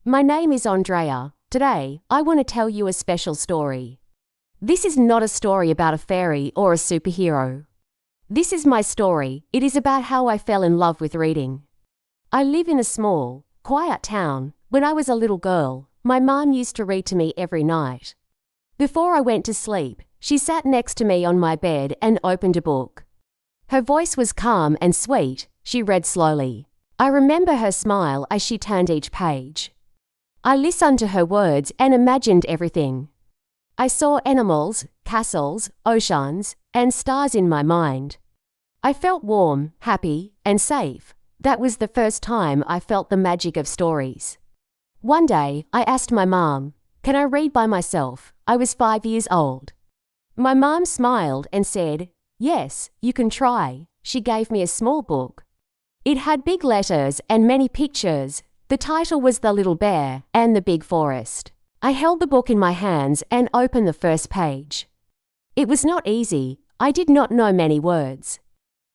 My name is Andrea. Today, I want to tell you a special story. This is not a story about a fairy or a superhero. This is my story. It is about how I fell in love with reading. I live in a small, quiet town. When I was a little girl, my mom used to read to me every night. Before I went to sleep, she sat next to me on my bed and opened a book. Her voice was calm and sweet. She read slowly. I remember her smile as she turned each page. I listened to her words and imagined everything. I saw animals, castles, oceans, and stars in my mind. I felt warm, happy, and safe. That was the first time I felt the magic of stories. One day, I asked my mom, "Can I read by myself?" I was 5 years old. My mom smiled and said, "Yes, you can try." She gave me a small book. It had big letters and many pictures. The title was The Little Bear and the Big Forest. I held the book in my hands and opened the first page. It was not easy. I did not know many words.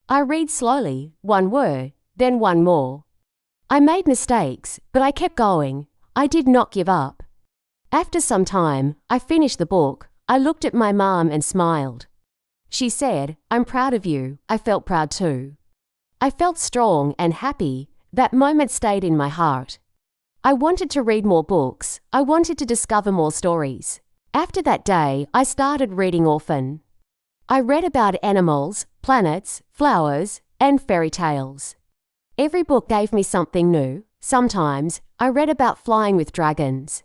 I read slowly, one word, then one more. I made mistakes, but I kept going. I did not give up. After some time, I finished the book. I looked at my mom and smiled. She said, "I'm proud of you." I felt proud too. I felt strong and happy. That moment stayed in my heart. I wanted to read more books. I wanted to discover more stories. After that day, I started reading often. I read about animals, planets, flowers, and fairy tales. Every book gave me something new. Sometimes, I read about flying with dragons.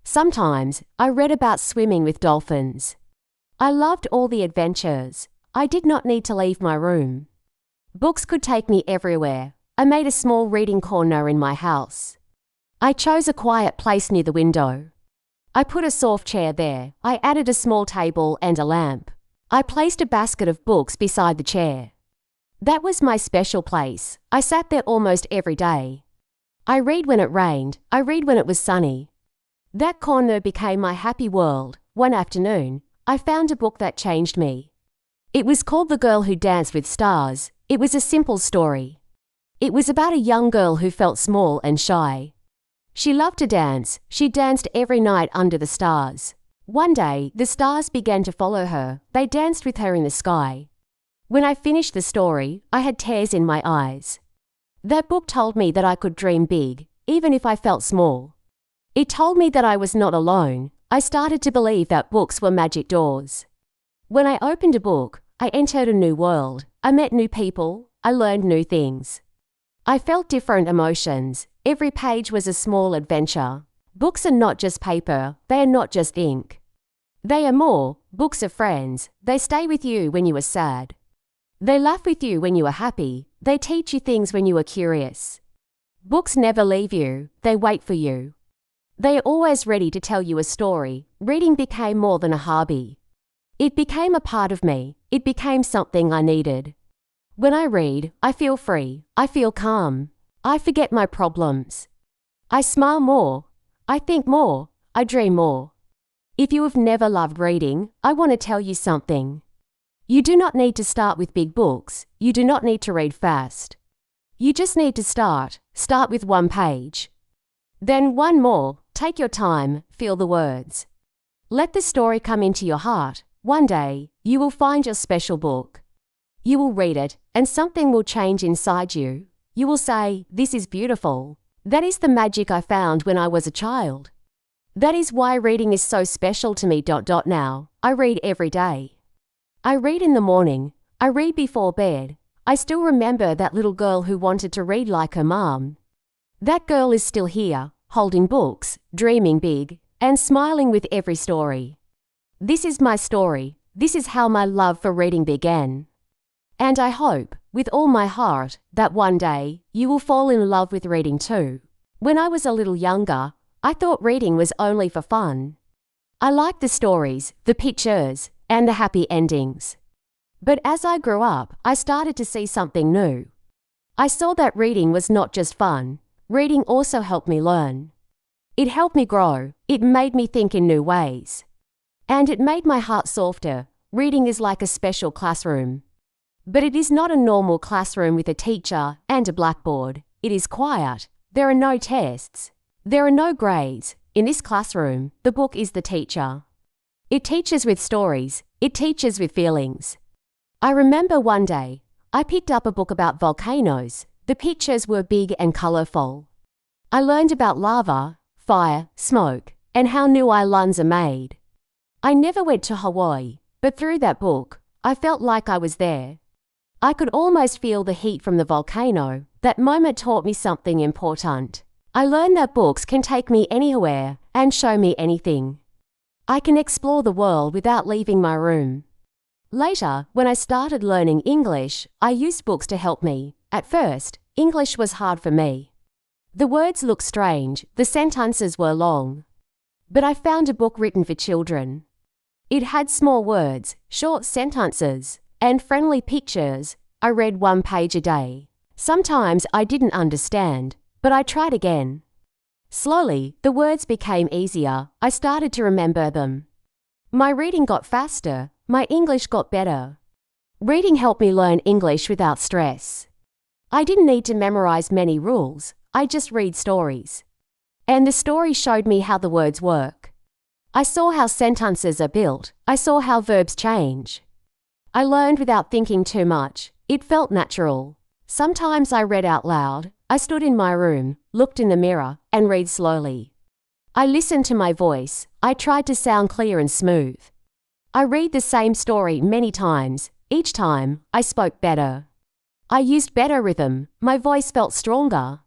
Sometimes, I read about swimming with dolphins. I loved all the adventures. I did not need to leave my room. Books could take me everywhere. I made a small reading corner in my house. I chose a quiet place near the window. I put a soft chair there. I added a small table and a lamp. I placed a basket of books beside the chair. That was my special place. I sat there almost every day. I read when it rained. I read when it was sunny. That corner became my happy world. One afternoon, I found a book that changed me. It was called The Girl Who Danced with Stars. It was a simple story. It was about a young girl who felt small and shy. She loved to dance. She danced every night under the stars. One day, the stars began to follow her. They danced with her in the sky. When I finished the story, I had tears in my eyes. That book told me that I could dream big, even if I felt small. It told me that I was not alone. I started to believe that books were magic doors. When I opened a book, I entered a new world. I met new people. I learned new things. I felt different emotions. Every page was a small adventure. Books are not just paper. They are not just ink. They are more. Books are friends. They stay with you when you are sad. They laugh with you when you are happy. They teach you things when you are curious. Books never leave you. They wait for you. They are always ready to tell you a story. Reading became more than a hobby. It became a part of me. It became something I needed. When I read, I feel free. I feel calm. I forget my problems. I smile more. I think more. I dream more. If you have never loved reading, I want to tell you something. You do not need to start with big books. You do not need to read fast. You just need to start. Start with one page. Then one more. Take your time. Feel the words. Let the story come into your heart. One day, you will find your special book. You will read it, and something will change inside you. You will say, "This is beautiful." That is the magic I found when I was a child. That is why reading is so special to me. Now, I read every day. I read in the morning. I read before bed. I still remember that little girl who wanted to read like her mom. That girl is still here, holding books, dreaming big, and smiling with every story. This is my story. This is how my love for reading began. And I hope, with all my heart, that one day, you will fall in love with reading too. When I was a little younger, I thought reading was only for fun. I liked the stories, the pictures, and the happy endings. But as I grew up, I started to see something new. I saw that reading was not just fun. Reading also helped me learn. It helped me grow. It made me think in new ways. And it made my heart softer. Reading is like a special classroom. But it is not a normal classroom with a teacher and a blackboard. It is quiet. There are no tests. There are no grades. In this classroom, the book is the teacher. It teaches with stories. It teaches with feelings. I remember one day, I picked up a book about volcanoes. The pictures were big and colorful. I learned about lava, fire, smoke, and how new islands are made. I never went to Hawaii, but through that book, I felt like I was there. I could almost feel the heat from the volcano. That moment taught me something important. I learned that books can take me anywhere and show me anything. I can explore the world without leaving my room. Later, when I started learning English, I used books to help me. At first, English was hard for me. The words looked strange, the sentences were long. But I found a book written for children. It had small words, short sentences, and friendly pictures. I read 1 page a day. Sometimes I didn't understand, but I tried again. Slowly, the words became easier. I started to remember them. My reading got faster. My English got better. Reading helped me learn English without stress. I didn't need to memorize many rules. I just read stories. And the story showed me how the words work. I saw how sentences are built. I saw how verbs change. I learned without thinking too much. It felt natural. Sometimes I read out loud. I stood in my room, looked in the mirror, and read slowly. I listened to my voice. I tried to sound clear and smooth. I read the same story many times. Each time, I spoke better. I used better rhythm. My voice felt stronger.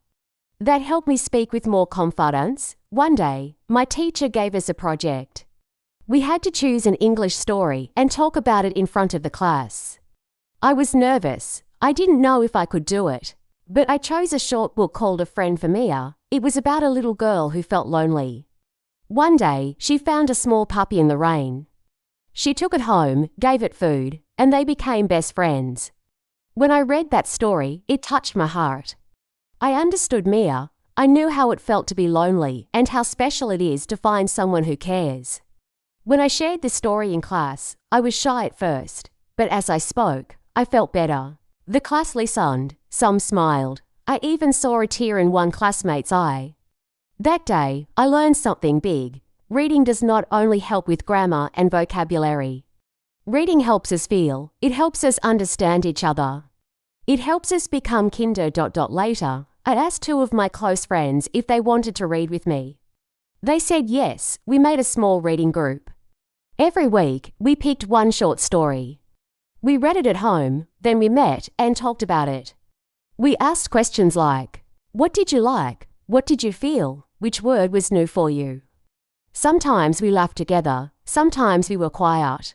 That helped me speak with more confidence. One day, my teacher gave us a project. We had to choose an English story and talk about it in front of the class. I was nervous. I didn't know if I could do it. But I chose a short book called A Friend for Mia. It was about a little girl who felt lonely. One day, she found a small puppy in the rain. She took it home, gave it food, and they became best friends. When I read that story, it touched my heart. I understood Mia. I knew how it felt to be lonely and how special it is to find someone who cares. When I shared the story in class, I was shy at first, but as I spoke, I felt better. The class listened. Some smiled. I even saw a tear in one classmate's eye. That day, I learned something big. Reading does not only help with grammar and vocabulary. Reading helps us feel. It helps us understand each other. It helps us become kinder. Later, I asked 2 of my close friends if they wanted to read with me. They said yes. We made a small reading group. Every week, we picked one short story. We read it at home, then we met and talked about it. We asked questions like, what did you like? What did you feel? Which word was new for you? Sometimes we laughed together. Sometimes we were quiet.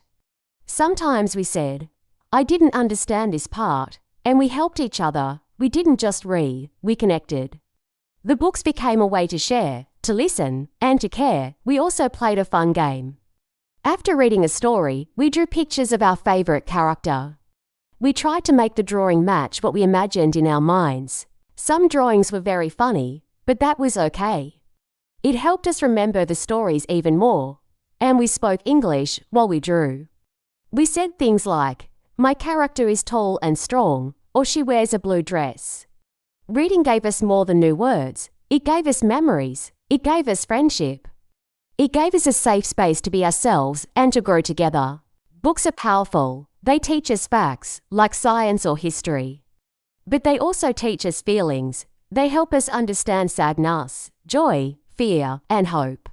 Sometimes we said, I didn't understand this part. And we helped each other. We didn't just read, we connected. The books became a way to share, to listen, and to care. We also played a fun game. After reading a story, we drew pictures of our favorite character. We tried to make the drawing match what we imagined in our minds. Some drawings were very funny, but that was okay. It helped us remember the stories even more. And we spoke English while we drew. We said things like, my character is tall and strong, or she wears a blue dress. Reading gave us more than new words. It gave us memories. It gave us friendship. It gave us a safe space to be ourselves and to grow together. Books are powerful. They teach us facts, like science or history. But they also teach us feelings. They help us understand sadness, joy, fear, and hope.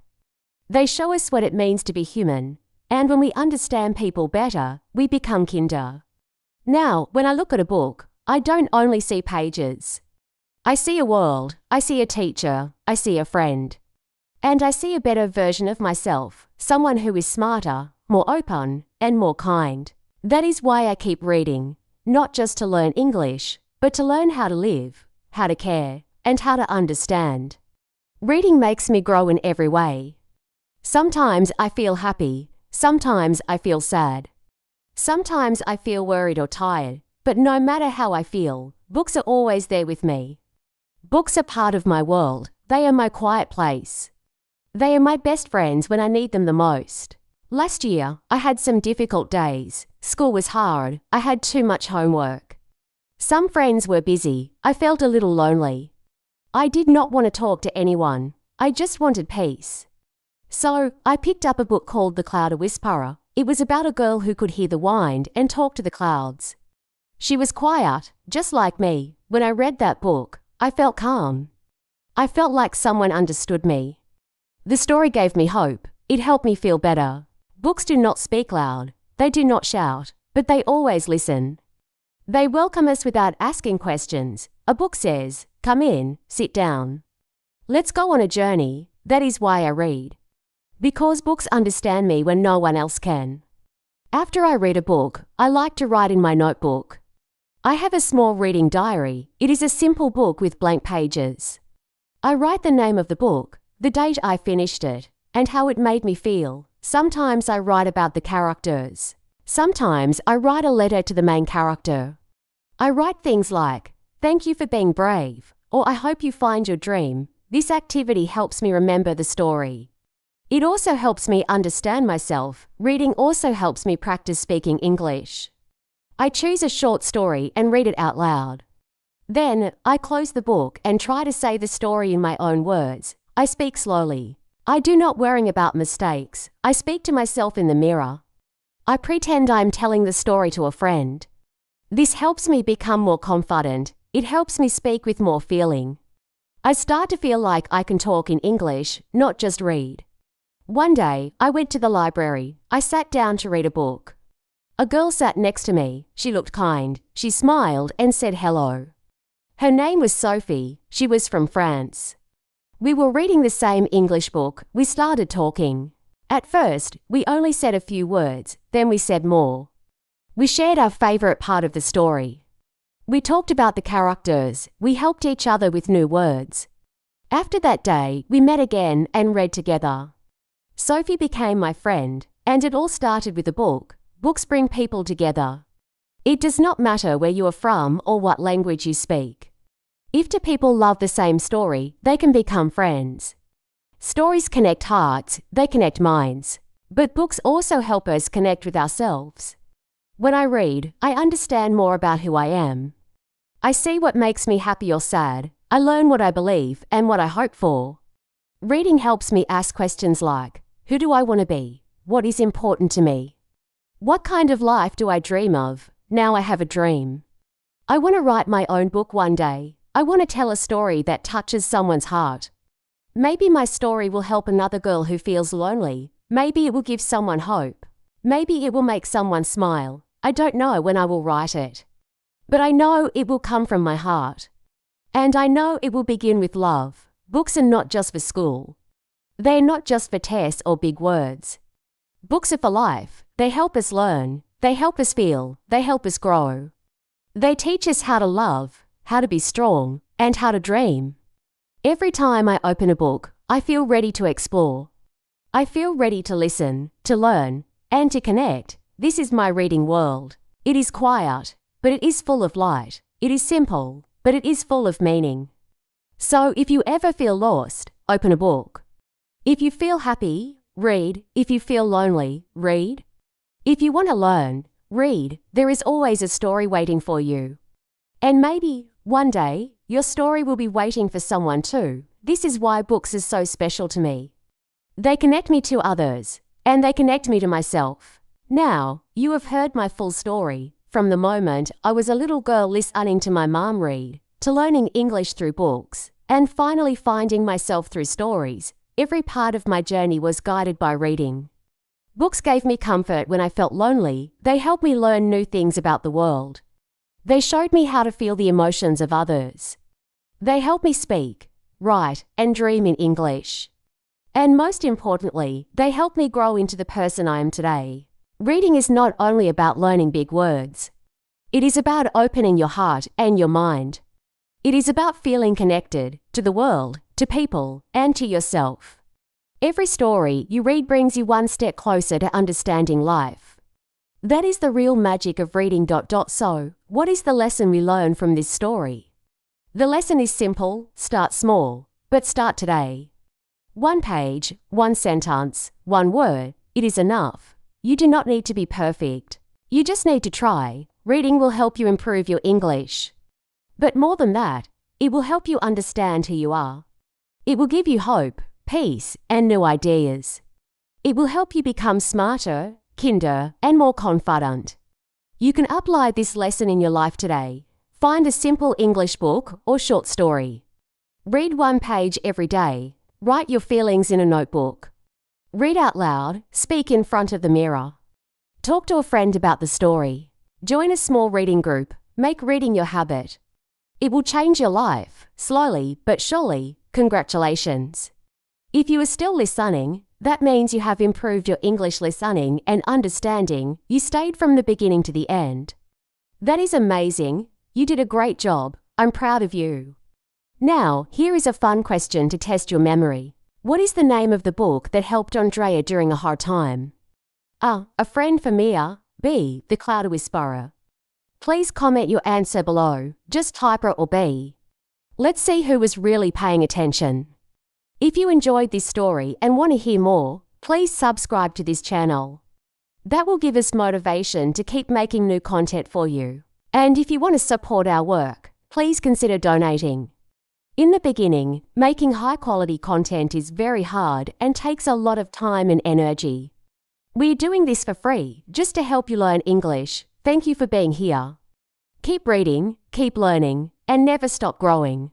They show us what it means to be human. And when we understand people better, we become kinder. Now, when I look at a book, I don't only see pages. I see a world. I see a teacher. I see a friend. And I see a better version of myself, someone who is smarter, more open, and more kind. That is why I keep reading, not just to learn English, but to learn how to live, how to care, and how to understand. Reading makes me grow in every way. Sometimes I feel happy. Sometimes I feel sad. Sometimes I feel worried or tired, but no matter how I feel, books are always there with me. Books are part of my world. They are my quiet place. They are my best friends when I need them the most. Last year, I had some difficult days. School was hard. I had too much homework. Some friends were busy. I felt a little lonely. I did not want to talk to anyone. I just wanted peace. So, I picked up a book called The Cloud Whisperer. It was about a girl who could hear the wind and talk to the clouds. She was quiet, just like me. When I read that book, I felt calm. I felt like someone understood me. The story gave me hope. It helped me feel better. Books do not speak loud. They do not shout, but they always listen. They welcome us without asking questions. A book says, "Come in, sit down. Let's go on a journey." That is why I read. Because books understand me when no one else can. After I read a book, I like to write in my notebook. I have a small reading diary. It is a simple book with blank pages. I write the name of the book, the date I finished it, and how it made me feel. Sometimes I write about the characters. Sometimes I write a letter to the main character. I write things like, "Thank you for being brave," or "I hope you find your dream." This activity helps me remember the story. It also helps me understand myself. Reading also helps me practice speaking English. I choose a short story and read it out loud. Then, I close the book and try to say the story in my own words. I speak slowly. I do not worry about mistakes. I speak to myself in the mirror. I pretend I am telling the story to a friend. This helps me become more confident. It helps me speak with more feeling. I start to feel like I can talk in English, not just read. One day, I went to the library. I sat down to read a book. A girl sat next to me. She looked kind. She smiled and said hello. Her name was Sophie. She was from France. We were reading the same English book. We started talking. At first, we only said a few words, then we said more. We shared our favorite part of the story. We talked about the characters. We helped each other with new words. After that day, we met again and read together. Sophie became my friend, and it all started with a book. Books bring people together. It does not matter where you are from or what language you speak. If two people love the same story, they can become friends. Stories connect hearts, they connect minds. But books also help us connect with ourselves. When I read, I understand more about who I am. I see what makes me happy or sad. I learn what I believe and what I hope for. Reading helps me ask questions like, who do I want to be? What is important to me? What kind of life do I dream of? Now I have a dream. I want to write my own book one day. I want to tell a story that touches someone's heart. Maybe my story will help another girl who feels lonely. Maybe it will give someone hope. Maybe it will make someone smile. I don't know when I will write it. But I know it will come from my heart. And I know it will begin with love. Books are not just for school. They are not just for tests or big words. Books are for life. They help us learn. They help us feel. They help us grow. They teach us how to love, how to be strong, and how to dream. Every time I open a book, I feel ready to explore. I feel ready to listen, to learn, and to connect. This is my reading world. It is quiet, but it is full of light. It is simple, but it is full of meaning. So if you ever feel lost, open a book. If you feel happy, read. If you feel lonely, read. If you want to learn, read. There is always a story waiting for you. And maybe, one day, your story will be waiting for someone too. This is why books are so special to me. They connect me to others, and they connect me to myself. Now, you have heard my full story, from the moment I was a little girl listening to my mom read, to learning English through books, and finally finding myself through stories. Every part of my journey was guided by reading. Books gave me comfort when I felt lonely. They helped me learn new things about the world. They showed me how to feel the emotions of others. They helped me speak, write, and dream in English. And most importantly, they helped me grow into the person I am today. Reading is not only about learning big words. It is about opening your heart and your mind. It is about feeling connected to the world, to people, and to yourself. Every story you read brings you one step closer to understanding life. That is the real magic of reading. So, what is the lesson we learn from this story? The lesson is simple: start small, but start today. One page, one sentence, one word, it is enough. You do not need to be perfect. You just need to try. Reading will help you improve your English. But more than that, it will help you understand who you are. It will give you hope. peace, and new ideas. It will help you become smarter, kinder, and more confident. You can apply this lesson in your life today. Find a simple English book or short story. Read one page every day. Write your feelings in a notebook. Read out loud. Speak in front of the mirror. Talk to a friend about the story. Join a small reading group. Make reading your habit. It will change your life, slowly but surely. Congratulations. If you are still listening, that means you have improved your English listening and understanding. You stayed from the beginning to the end. That is amazing. You did a great job. I'm proud of you. Now, here is a fun question to test your memory. What is the name of the book that helped Andrea during a hard time? A. A Friend for Mia. B. The Cloud Whisperer. Please comment your answer below. Just type A or B. Let's see who was really paying attention. If you enjoyed this story and want to hear more, please subscribe to this channel. That will give us motivation to keep making new content for you. And if you want to support our work, please consider donating. In the beginning, making high-quality content is very hard and takes a lot of time and energy. We're doing this for free, just to help you learn English. Thank you for being here. Keep reading, keep learning, and never stop growing.